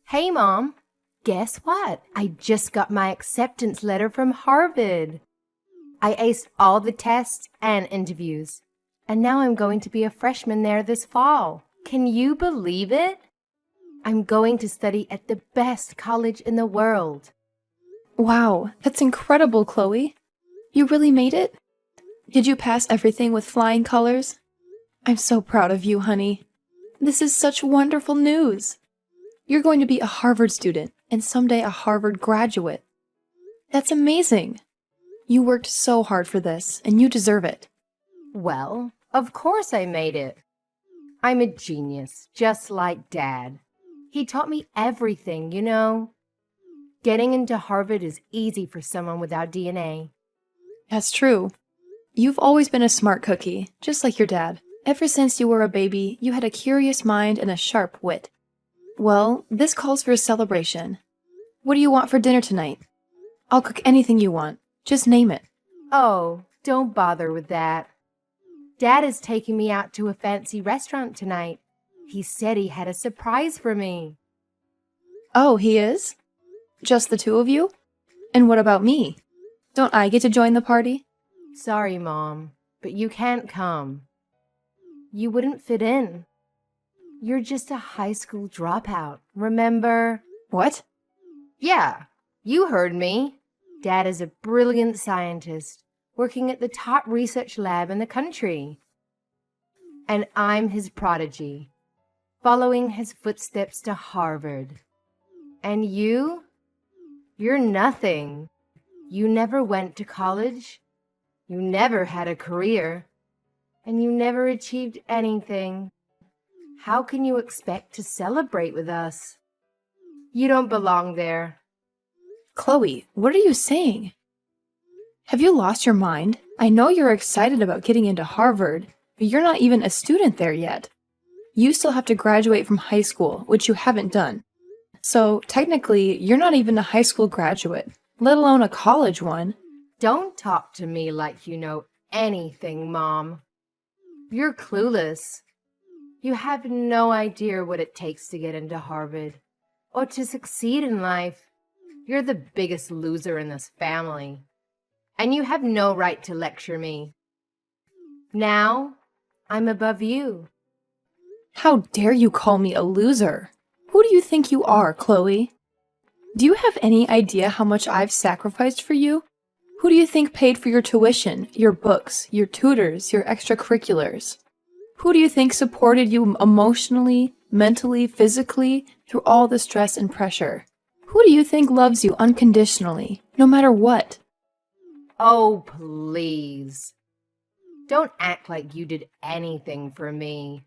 Hey, Mom. Guess what? I just got my acceptance letter from Harvard. I aced all the tests and interviews, and now I'm going to be a freshman there this fall. Can you believe it? I'm going to study at the best college in the world. Wow, that's incredible, Chloe. You really made it? Did you pass everything with flying colors? I'm so proud of you, honey. This is such wonderful news. You're going to be a Harvard student and someday a Harvard graduate. That's amazing. You worked so hard for this, and you deserve it. Well, of course I made it. I'm a genius, just like Dad. He taught me everything, you know. Getting into Harvard is easy for someone without DNA. That's true. You've always been a smart cookie, just like your dad. Ever since you were a baby, you had a curious mind and a sharp wit. Well, this calls for a celebration. What do you want for dinner tonight? I'll cook anything you want. Just name it. Oh, don't bother with that. Dad is taking me out to a fancy restaurant tonight. He said he had a surprise for me. Oh, he is? Just the two of you? And what about me? Don't I get to join the party? Sorry, Mom, but you can't come. You wouldn't fit in. You're just a high school dropout, remember? What? Yeah, you heard me. Dad is a brilliant scientist working at the top research lab in the country. And I'm his prodigy, following his footsteps to Harvard. And you? You're nothing. You never went to college. You never had a career. And you never achieved anything. How can you expect to celebrate with us? You don't belong there. Chloe, what are you saying? Have you lost your mind? I know you're excited about getting into Harvard, but you're not even a student there yet. You still have to graduate from high school, which you haven't done. So, technically, you're not even a high school graduate, let alone a college one. Don't talk to me like you know anything, Mom. You're clueless. You have no idea what it takes to get into Harvard or to succeed in life. You're the biggest loser in this family, and you have no right to lecture me. Now, I'm above you. How dare you call me a loser? Who do you think you are, Chloe? Do you have any idea how much I've sacrificed for you? Who do you think paid for your tuition, your books, your tutors, your extracurriculars? Who do you think supported you emotionally, mentally, physically, through all the stress and pressure? Who do you think loves you unconditionally, no matter what? Oh, please. Don't act like you did anything for me.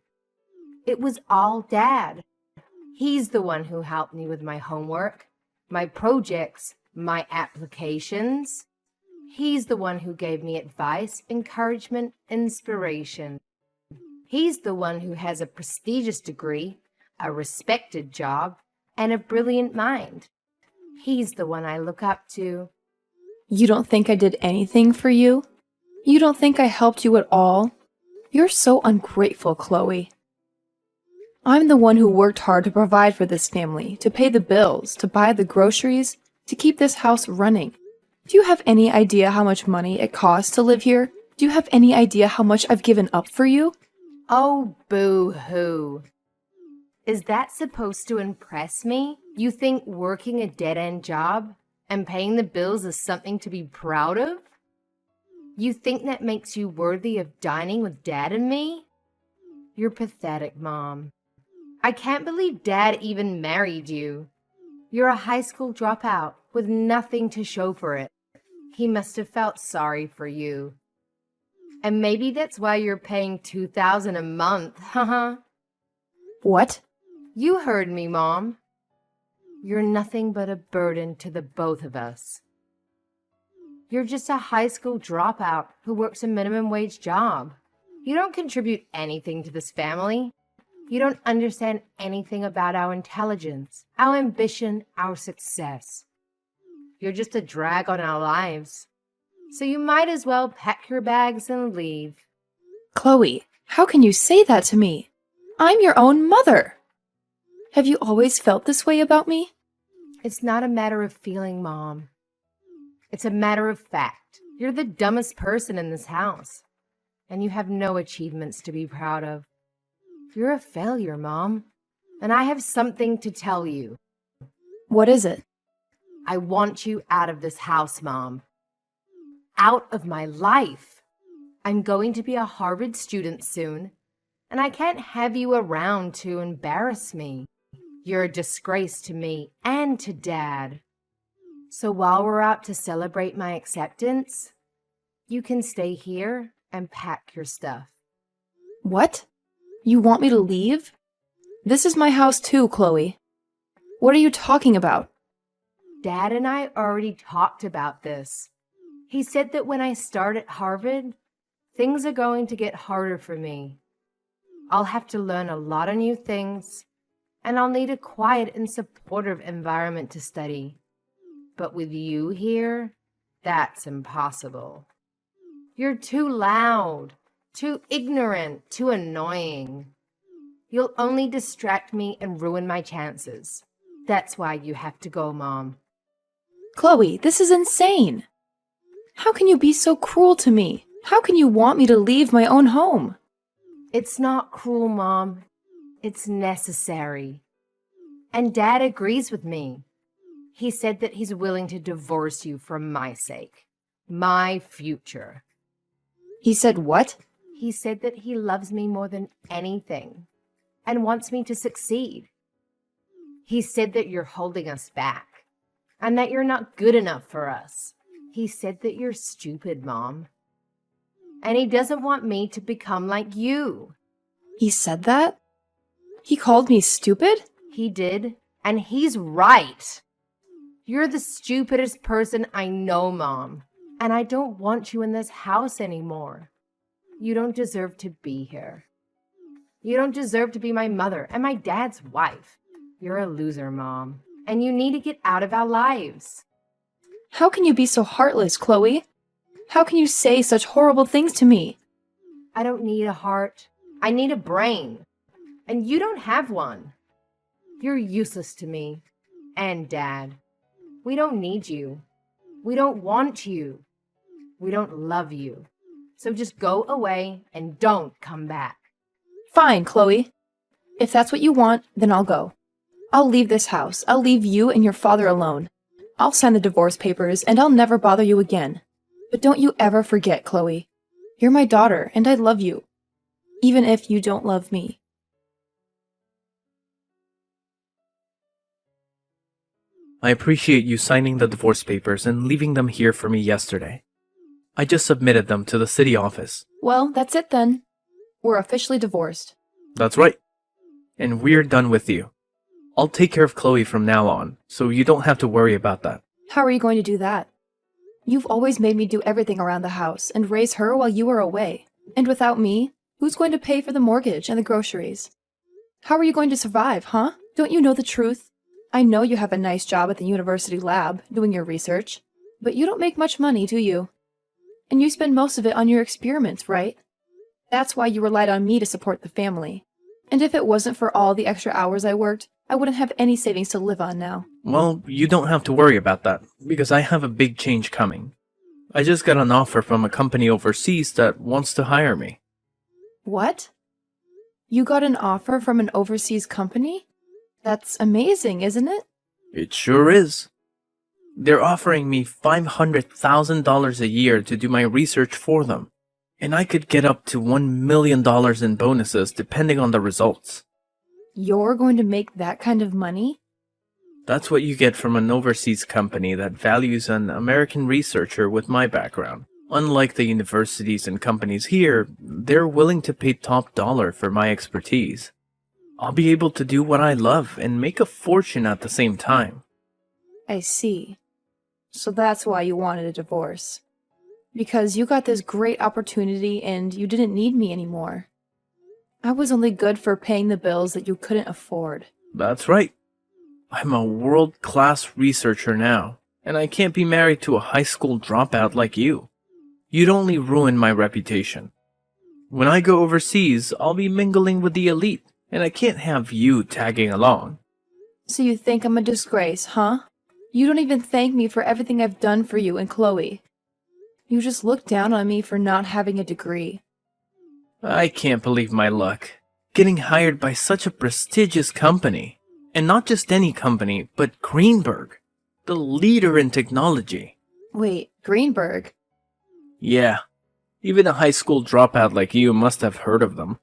It was all Dad. He's the one who helped me with my homework, my projects, my applications. He's the one who gave me advice, encouragement, inspiration. He's the one who has a prestigious degree, a respected job, and a brilliant mind. He's the one I look up to. You don't think I did anything for you? You don't think I helped you at all? You're so ungrateful, Chloe. I'm the one who worked hard to provide for this family, to pay the bills, to buy the groceries, to keep this house running. Do you have any idea how much money it costs to live here? Do you have any idea how much I've given up for you? Oh, boo-hoo. Is that supposed to impress me? You think working a dead-end job and paying the bills is something to be proud of? You think that makes you worthy of dining with Dad and me? You're pathetic, Mom. I can't believe Dad even married you. You're a high school dropout with nothing to show for it. He must have felt sorry for you. And maybe that's why you're paying $2,000 a month, haha. What? You heard me, Mom. You're nothing but a burden to the both of us. You're just a high school dropout who works a minimum wage job. You don't contribute anything to this family. You don't understand anything about our intelligence, our ambition, our success. You're just a drag on our lives. So you might as well pack your bags and leave. Chloe, how can you say that to me? I'm your own mother. Have you always felt this way about me? It's not a matter of feeling, Mom. It's a matter of fact. You're the dumbest person in this house, and you have no achievements to be proud of. You're a failure, Mom, and I have something to tell you. What is it? I want you out of this house, Mom. Out of my life. I'm going to be a Harvard student soon, and I can't have you around to embarrass me. You're a disgrace to me and to Dad. So while we're out to celebrate my acceptance, you can stay here and pack your stuff. What? You want me to leave? This is my house too, Chloe. What are you talking about? Dad and I already talked about this. He said that when I start at Harvard, things are going to get harder for me. I'll have to learn a lot of new things, and I'll need a quiet and supportive environment to study. But with you here, that's impossible. You're too loud, too ignorant, too annoying. You'll only distract me and ruin my chances. That's why you have to go, Mom. Chloe, this is insane. How can you be so cruel to me? How can you want me to leave my own home? It's not cruel, Mom. It's necessary. And Dad agrees with me. He said that he's willing to divorce you for my sake. My future. He said what? He said that he loves me more than anything and wants me to succeed. He said that you're holding us back and that you're not good enough for us. He said that you're stupid, Mom. And he doesn't want me to become like you. He said that? He called me stupid? He did, and he's right. You're the stupidest person I know, Mom, and I don't want you in this house anymore. You don't deserve to be here. You don't deserve to be my mother and my dad's wife. You're a loser, Mom, and you need to get out of our lives. How can you be so heartless, Chloe? How can you say such horrible things to me? I don't need a heart. I need a brain. And you don't have one. You're useless to me and Dad. We don't need you. We don't want you. We don't love you. So just go away and don't come back. Fine, Chloe. If that's what you want, then I'll go. I'll leave this house. I'll leave you and your father alone. I'll sign the divorce papers and I'll never bother you again. But don't you ever forget, Chloe. You're my daughter and I love you. Even if you don't love me. I appreciate you signing the divorce papers and leaving them here for me yesterday. I just submitted them to the city office. Well, that's it then. We're officially divorced. That's right. And we're done with you. I'll take care of Chloe from now on, so you don't have to worry about that. How are you going to do that? You've always made me do everything around the house and raise her while you were away. And without me, who's going to pay for the mortgage and the groceries? How are you going to survive, huh? Don't you know the truth? I know you have a nice job at the university lab, doing your research, but you don't make much money, do you? And you spend most of it on your experiments, right? That's why you relied on me to support the family. And if it wasn't for all the extra hours I worked, I wouldn't have any savings to live on now. Well, you don't have to worry about that, because I have a big change coming. I just got an offer from a company overseas that wants to hire me. What? You got an offer from an overseas company? That's amazing, isn't it? It sure is. They're offering me $500,000 a year to do my research for them, and I could get up to $1 million in bonuses depending on the results. You're going to make that kind of money? That's what you get from an overseas company that values an American researcher with my background. Unlike the universities and companies here, they're willing to pay top dollar for my expertise. I'll be able to do what I love and make a fortune at the same time. I see. So that's why you wanted a divorce. Because you got this great opportunity and you didn't need me anymore. I was only good for paying the bills that you couldn't afford. That's right. I'm a world-class researcher now, and I can't be married to a high school dropout like you. You'd only ruin my reputation. When I go overseas, I'll be mingling with the elite, and I can't have you tagging along. So you think I'm a disgrace, huh? You don't even thank me for everything I've done for you and Chloe. You just look down on me for not having a degree. I can't believe my luck. Getting hired by such a prestigious company. And not just any company, but Greenberg, the leader in technology. Wait, Greenberg? Yeah, even a high school dropout like you must have heard of them.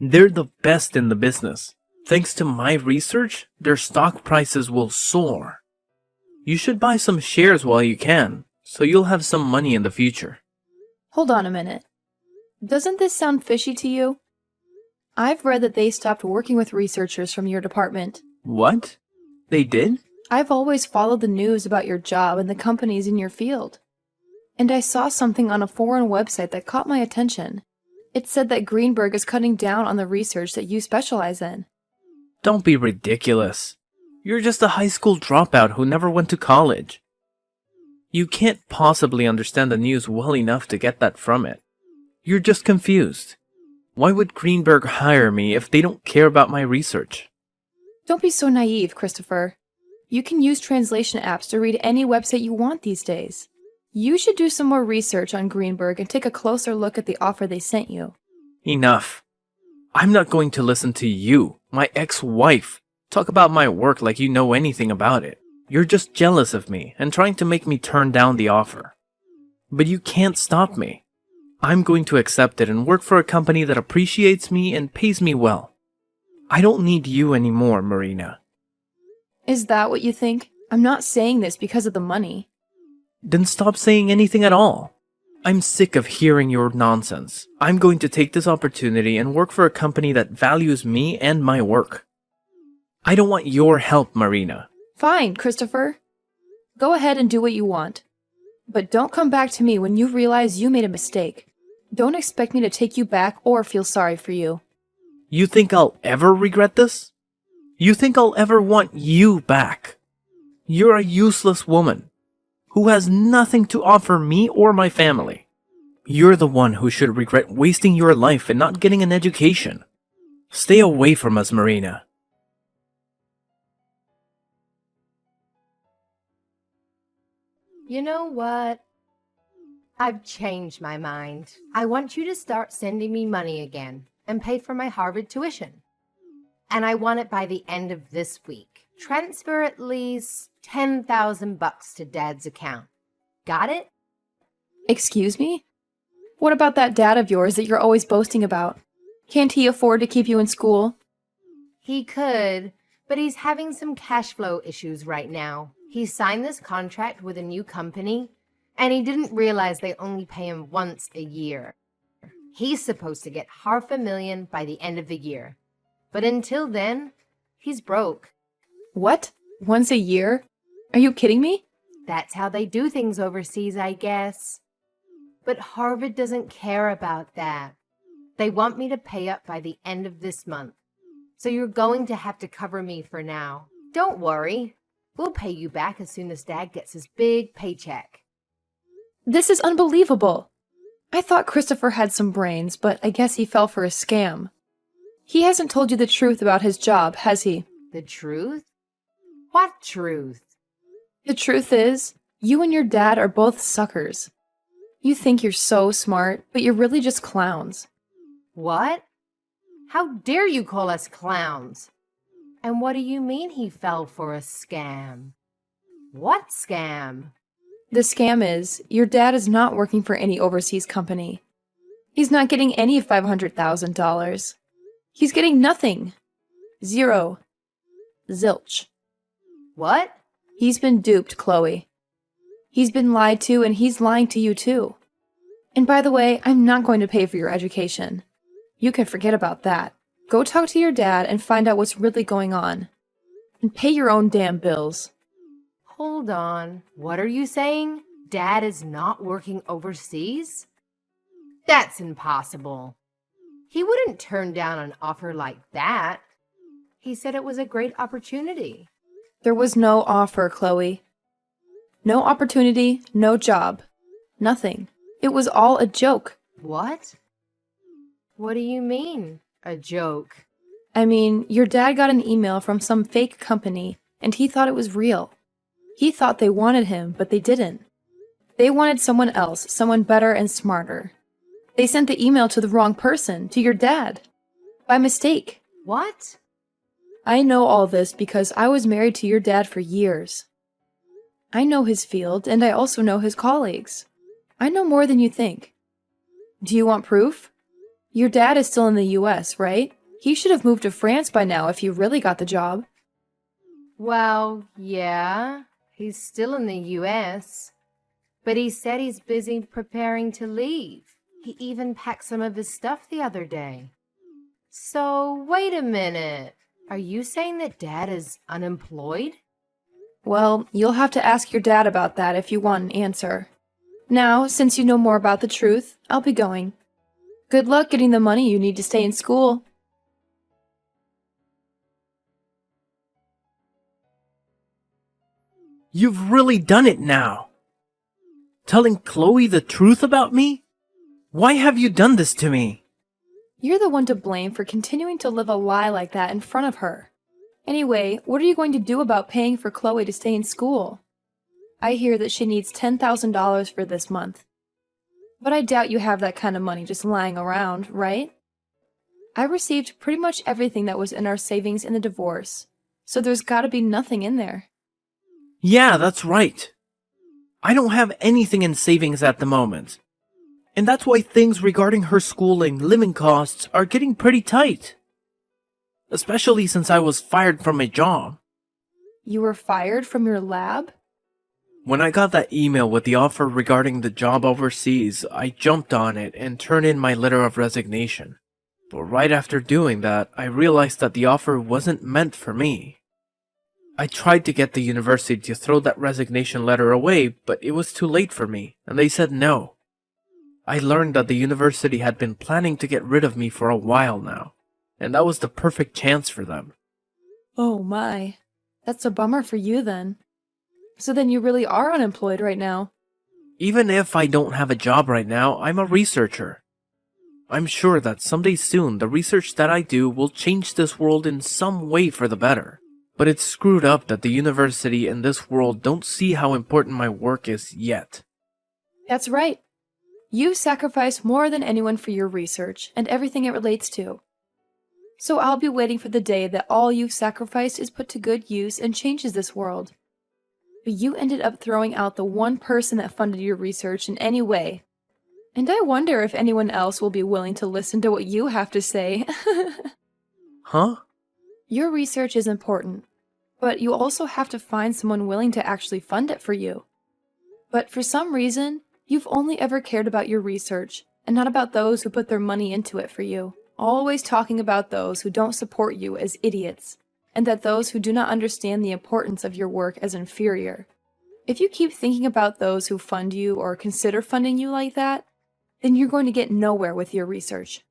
They're the best in the business. Thanks to my research, their stock prices will soar. You should buy some shares while you can, so you'll have some money in the future. Hold on a minute. Doesn't this sound fishy to you? I've read that they stopped working with researchers from your department. What? They did? I've always followed the news about your job and the companies in your field. And I saw something on a foreign website that caught my attention. It said that Greenberg is cutting down on the research that you specialize in. Don't be ridiculous. You're just a high school dropout who never went to college. You can't possibly understand the news well enough to get that from it. You're just confused. Why would Greenberg hire me if they don't care about my research? Don't be so naive, Christopher. You can use translation apps to read any website you want these days. You should do some more research on Greenberg and take a closer look at the offer they sent you. Enough. I'm not going to listen to you, my ex-wife, talk about my work like you know anything about it. You're just jealous of me and trying to make me turn down the offer. But you can't stop me. I'm going to accept it and work for a company that appreciates me and pays me well. I don't need you anymore, Marina. Is that what you think? I'm not saying this because of the money. Then stop saying anything at all. I'm sick of hearing your nonsense. I'm going to take this opportunity and work for a company that values me and my work. I don't want your help, Marina. Fine, Christopher. Go ahead and do what you want. But don't come back to me when you realize you made a mistake. Don't expect me to take you back or feel sorry for you. You think I'll ever regret this? You think I'll ever want you back? You're a useless woman who has nothing to offer me or my family. You're the one who should regret wasting your life and not getting an education. Stay away from us, Marina. You know what? I've changed my mind. I want you to start sending me money again and pay for my Harvard tuition. And I want it by the end of this week. Transfer at least $10,000 to Dad's account. Got it? Excuse me? What about that dad of yours that you're always boasting about? Can't he afford to keep you in school? He could, but he's having some cash flow issues right now. He signed this contract with a new company, and he didn't realize they only pay him once a year. He's supposed to get $500,000 by the end of the year. But until then, he's broke. What? Once a year? Are you kidding me? That's how they do things overseas, I guess. But Harvard doesn't care about that. They want me to pay up by the end of this month. So you're going to have to cover me for now. Don't worry. We'll pay you back as soon as Dad gets his big paycheck. This is unbelievable. I thought Christopher had some brains, but I guess he fell for a scam. He hasn't told you the truth about his job, has he? The truth? What truth? The truth is, you and your dad are both suckers. You think you're so smart, but you're really just clowns. What? How dare you call us clowns? And what do you mean he fell for a scam? What scam? The scam is, your dad is not working for any overseas company. He's not getting any $500,000. He's getting nothing. Zero. Zilch. What? He's been duped, Chloe. He's been lied to, and he's lying to you too. And by the way, I'm not going to pay for your education. You can forget about that. Go talk to your dad and find out what's really going on. And pay your own damn bills. Hold on. What are you saying? Dad is not working overseas? That's impossible. He wouldn't turn down an offer like that. He said it was a great opportunity. There was no offer, Chloe. No opportunity, no job. Nothing. It was all a joke. What? What do you mean, a joke? I mean, your dad got an email from some fake company, and he thought it was real. He thought they wanted him, but they didn't. They wanted someone else, someone better and smarter. They sent the email to the wrong person, to your dad. By mistake. What? I know all this because I was married to your dad for years. I know his field, and I also know his colleagues. I know more than you think. Do you want proof? Your dad is still in the US, right? He should have moved to France by now if he really got the job. Well, yeah, he's still in the US. But he said he's busy preparing to leave. He even packed some of his stuff the other day. So, wait a minute. Are you saying that Dad is unemployed? Well, you'll have to ask your dad about that if you want an answer. Now, since you know more about the truth, I'll be going. Good luck getting the money you need to stay in school. You've really done it now. Telling Chloe the truth about me? Why have you done this to me? You're the one to blame for continuing to live a lie like that in front of her. Anyway, what are you going to do about paying for Chloe to stay in school? I hear that she needs $10,000 for this month. But I doubt you have that kind of money just lying around, right? I received pretty much everything that was in our savings in the divorce, so there's gotta be nothing in there. Yeah, that's right. I don't have anything in savings at the moment. And that's why things regarding her schooling, living costs are getting pretty tight. Especially since I was fired from my job. You were fired from your lab? When I got that email with the offer regarding the job overseas, I jumped on it and turned in my letter of resignation. But right after doing that, I realized that the offer wasn't meant for me. I tried to get the university to throw that resignation letter away, but it was too late for me, and they said no. I learned that the university had been planning to get rid of me for a while now, and that was the perfect chance for them. Oh my. That's a bummer for you then. So then you really are unemployed right now. Even if I don't have a job right now, I'm a researcher. I'm sure that someday soon the research that I do will change this world in some way for the better. But it's screwed up that the university and this world don't see how important my work is yet. That's right. You've sacrificed more than anyone for your research and everything it relates to. So I'll be waiting for the day that all you've sacrificed is put to good use and changes this world. But you ended up throwing out the one person that funded your research in any way. And I wonder if anyone else will be willing to listen to what you have to say. Huh? Your research is important, but you also have to find someone willing to actually fund it for you. But for some reason, you've only ever cared about your research, and not about those who put their money into it for you. Always talking about those who don't support you as idiots, and that those who do not understand the importance of your work as inferior. If you keep thinking about those who fund you or consider funding you like that, then you're going to get nowhere with your research.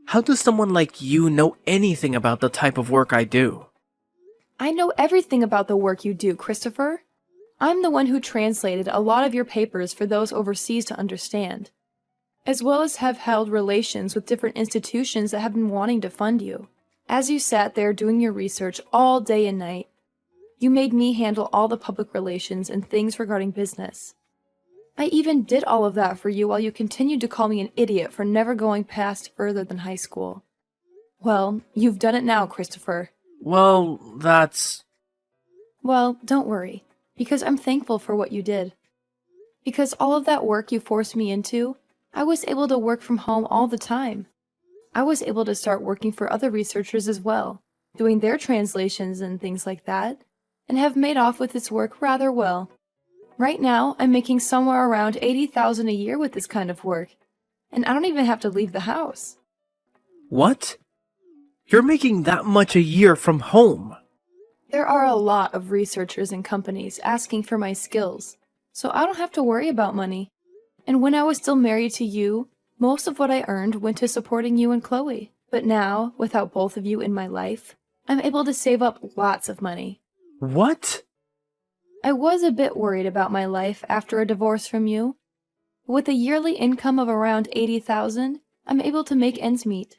How does someone like you know anything about the type of work I do? I know everything about the work you do, Christopher. I'm the one who translated a lot of your papers for those overseas to understand, as well as have held relations with different institutions that have been wanting to fund you. As you sat there doing your research all day and night, you made me handle all the public relations and things regarding business. I even did all of that for you while you continued to call me an idiot for never going past further than high school. Well, you've done it now, Christopher. Well, Well, don't worry, because I'm thankful for what you did. Because all of that work you forced me into, I was able to work from home all the time. I was able to start working for other researchers as well, doing their translations and things like that, and have made off with this work rather well. Right now, I'm making somewhere around $80,000 a year with this kind of work, and I don't even have to leave the house. What? You're making that much a year from home? There are a lot of researchers and companies asking for my skills, so I don't have to worry about money. And when I was still married to you, most of what I earned went to supporting you and Chloe. But now, without both of you in my life, I'm able to save up lots of money. What? I was a bit worried about my life after a divorce from you. With a yearly income of around $80,000, I'm able to make ends meet.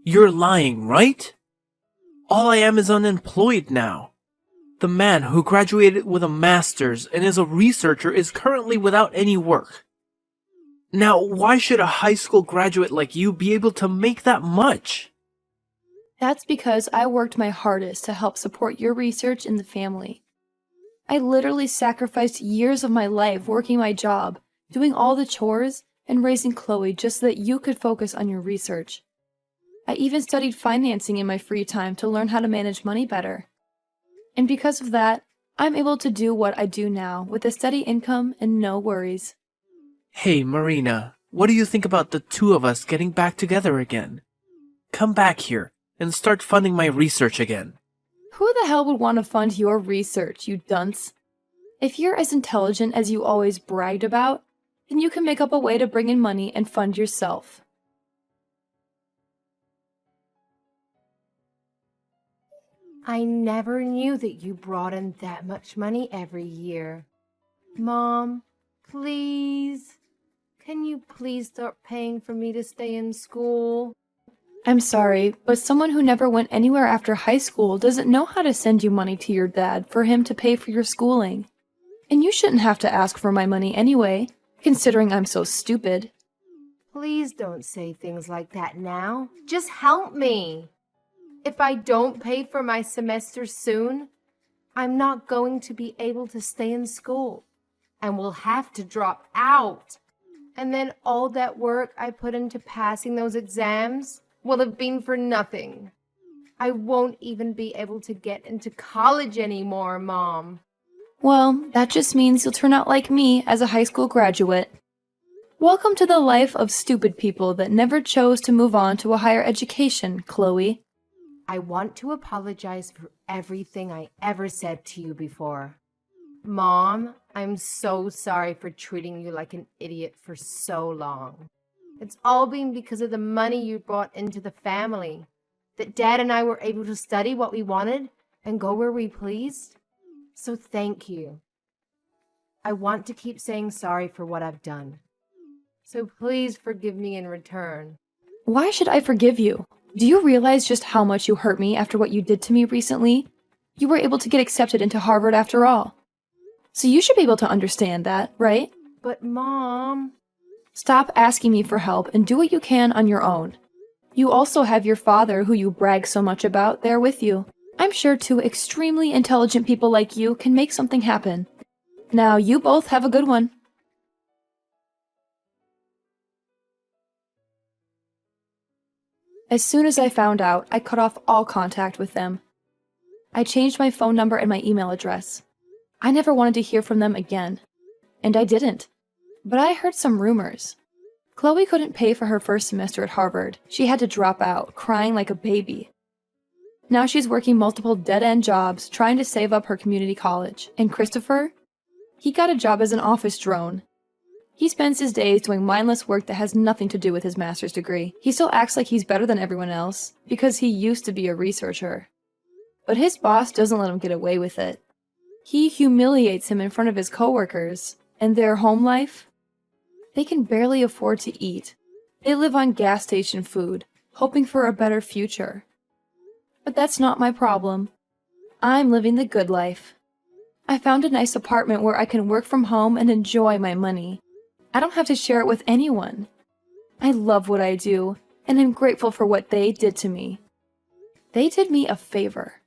You're lying, right? All I am is unemployed now. The man who graduated with a master's and is a researcher is currently without any work. Now, why should a high school graduate like you be able to make that much? That's because I worked my hardest to help support your research in the family. I literally sacrificed years of my life working my job, doing all the chores, and raising Chloe just so that you could focus on your research. I even studied financing in my free time to learn how to manage money better. And because of that, I'm able to do what I do now with a steady income and no worries. Hey, Marina, what do you think about the two of us getting back together again? Come back here and start funding my research again. Who the hell would want to fund your research, you dunce? If you're as intelligent as you always bragged about, then you can make up a way to bring in money and fund yourself. I never knew that you brought in that much money every year. Mom, please, can you please start paying for me to stay in school? I'm sorry, but someone who never went anywhere after high school doesn't know how to send you money to your dad for him to pay for your schooling. And you shouldn't have to ask for my money anyway, considering I'm so stupid. Please don't say things like that now. Just help me. If I don't pay for my semester soon, I'm not going to be able to stay in school and will have to drop out. And then all that work I put into passing those exams will have been for nothing. I won't even be able to get into college anymore, Mom. Well, that just means you'll turn out like me as a high school graduate. Welcome to the life of stupid people that never chose to move on to a higher education, Chloe. I want to apologize for everything I ever said to you before. Mom, I'm so sorry for treating you like an idiot for so long. It's all been because of the money you brought into the family, that Dad and I were able to study what we wanted and go where we pleased. So thank you. I want to keep saying sorry for what I've done. So please forgive me in return. Why should I forgive you? Do you realize just how much you hurt me after what you did to me recently? You were able to get accepted into Harvard after all. So you should be able to understand that, right? But Mom... Stop asking me for help and do what you can on your own. You also have your father, who you brag so much about, there with you. I'm sure two extremely intelligent people like you can make something happen. Now, you both have a good one. As soon as I found out, I cut off all contact with them. I changed my phone number and my email address. I never wanted to hear from them again. And I didn't. But I heard some rumors. Chloe couldn't pay for her first semester at Harvard. She had to drop out, crying like a baby. Now she's working multiple dead-end jobs, trying to save up her community college. And Christopher? He got a job as an office drone. He spends his days doing mindless work that has nothing to do with his master's degree. He still acts like he's better than everyone else, because he used to be a researcher. But his boss doesn't let him get away with it. He humiliates him in front of his coworkers, and their home life? They can barely afford to eat. They live on gas station food, hoping for a better future. But that's not my problem. I'm living the good life. I found a nice apartment where I can work from home and enjoy my money. I don't have to share it with anyone. I love what I do, and I'm grateful for what they did to me. They did me a favor.